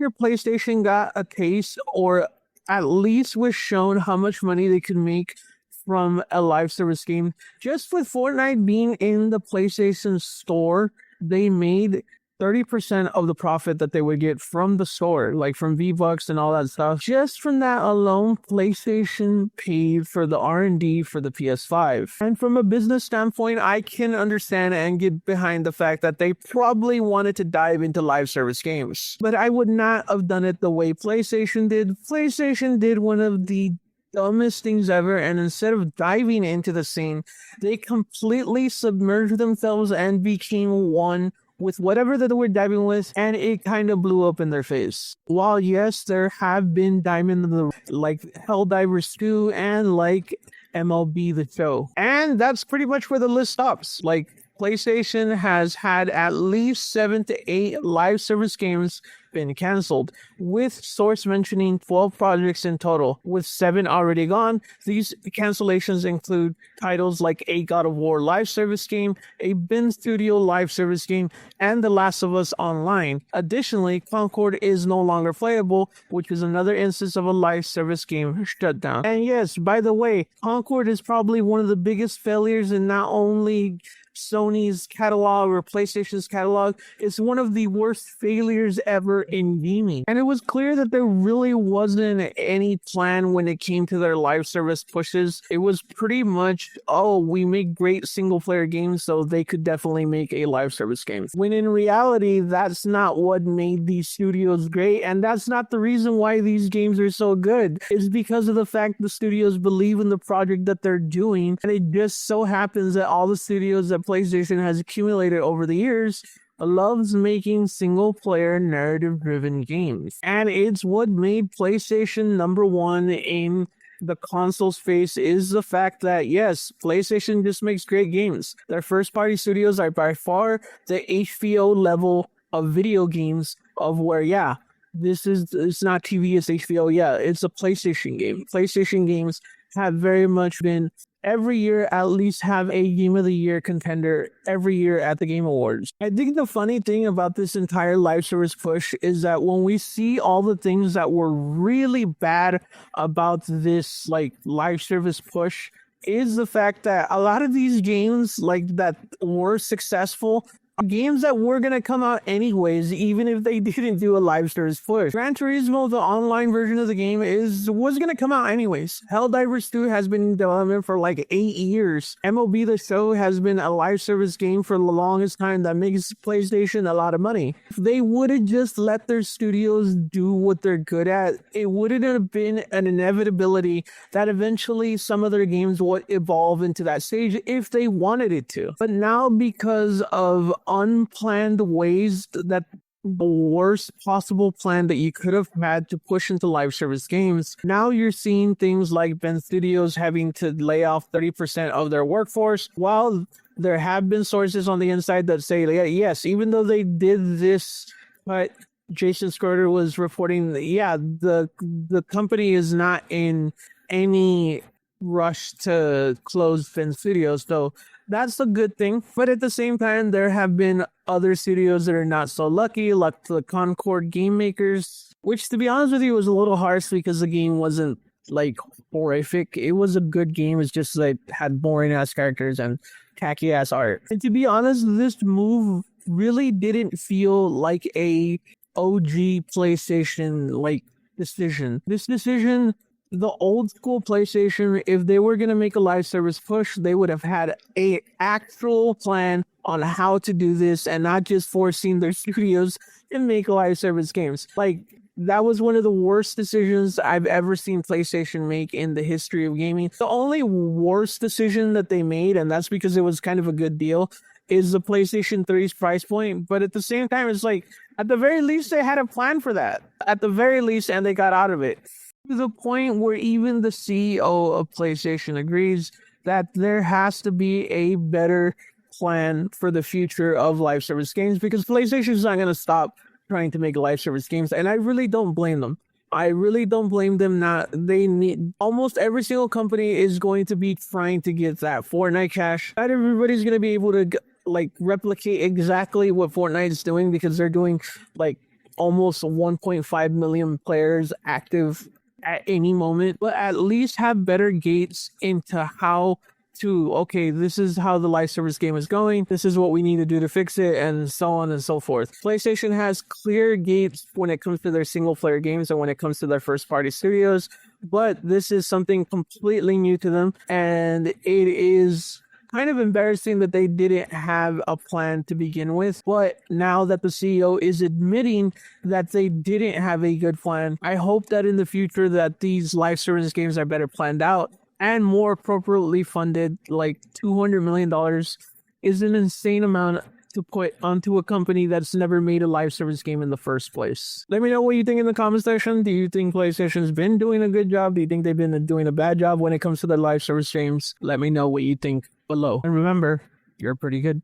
year, PlayStation got a taste, or at least was shown how much money they could make from a live service game. Just with Fortnite being in the PlayStation store, they made 30% of the profit that they would get from the store, like from V-Bucks and all that stuff. Just from that alone, PlayStation paid for the R&D for the PS5. And from a business standpoint, I can understand and get behind the fact that they probably wanted to dive into live service games. But I would not have done it the way PlayStation did. PlayStation did one of the dumbest things ever, and instead of diving into the scene, they completely submerged themselves and became one with whatever that they were diving with, and it kind of blew up in their face. While yes, there have been diamond in the like Helldivers 2 and like MLB The Show, and that's pretty much where the list stops. Like, PlayStation has had at least 7 to 8 live service games been canceled, with source mentioning 12 projects in total, with 7 already gone. These cancellations include titles like a God of War live service game, a Ben Studio live service game, and The Last of Us Online. Additionally, Concord is no longer playable, which is another instance of a live service game shut down. And yes, by the way, Concord is probably one of the biggest failures in not only Sony's catalog or PlayStation's catalog. It's one of the worst failures ever in gaming. And it was clear that there really wasn't any plan when it came to their live service pushes. It was pretty much, oh, we make great single player games, so they could definitely make a live service game. When in reality, that's not what made these studios great, and that's not the reason why these games are so good. It's because of the fact the studios believe in the project that they're doing, and it just so happens that all the studios that PlayStation has accumulated over the years loves making single-player narrative-driven games. And it's what made PlayStation #1 in the console space, is the fact that, yes, PlayStation just makes great games. Their first-party studios are by far the HBO level of video games, of where, yeah, it's not TV, it's HBO, yeah, it's a PlayStation game. PlayStation games have very much been every year at least have a Game of the Year contender every year at the Game Awards. I think the funny thing about this entire live service push is that when we see all the things that were really bad about this like live service push, is the fact that a lot of these games like that were successful games that were going to come out anyways, even if they didn't do a live service push. Gran Turismo, the online version of the game, was going to come out anyways. Helldivers 2 has been in development for like 8 years. MLB The Show has been a live service game for the longest time that makes PlayStation a lot of money. If they would have just let their studios do what they're good at, it wouldn't have been an inevitability that eventually some of their games would evolve into that stage if they wanted it to. But now, because of unplanned ways, that the worst possible plan that you could have had to push into live service games, now you're seeing things like Ben Studios having to lay off 30% of their workforce, while there have been sources on the inside that say, yeah, yes, even though they did this, but Jason Schroeder was reporting that, yeah, the company is not in any rush to close Ben Studios, so that's a good thing. But at the same time, there have been other studios that are not so lucky, like the Concord game makers, which, to be honest with you, was a little harsh because the game wasn't like horrific. It was a good game. It's just like had boring ass characters and tacky ass art. And to be honest, this move really didn't feel like a OG PlayStation like decision. This decision, the old school PlayStation, if they were going to make a live service push, they would have had a actual plan on how to do this and not just forcing their studios to make live service games. Like, that was one of the worst decisions I've ever seen PlayStation make in the history of gaming. The only worst decision that they made, and that's because it was kind of a good deal, is the PlayStation 3's price point. But at the same time, it's like, at the very least, they had a plan for that. At the very least, and they got out of it. To the point where even the CEO of PlayStation agrees that there has to be a better plan for the future of live service games, because PlayStation is not going to stop trying to make live service games, and I really don't blame them. I really don't blame them. Not they need almost every single company is going to be trying to get that Fortnite cash. Not everybody's going to be able to like replicate exactly what Fortnite is doing, because they're doing like almost 1.5 million players active at any moment, but at least have better gates into how to, okay, this is how the live service game is going, this is what we need to do to fix it, and so on and so forth. PlayStation has clear gates when it comes to their single player games and when it comes to their first party studios, but this is something completely new to them, and it is kind of embarrassing that they didn't have a plan to begin with. But now that the CEO is admitting that they didn't have a good plan, I hope that in the future that these live service games are better planned out and more appropriately funded. Like $200 million is an insane amount to put onto a company that's never made a live service game in the first place. Let me know what you think in the comment section. Do you think PlayStation's been doing a good job? Do you think they've been doing a bad job when it comes to their live service games? Let me know what you think below. And remember, you're pretty good.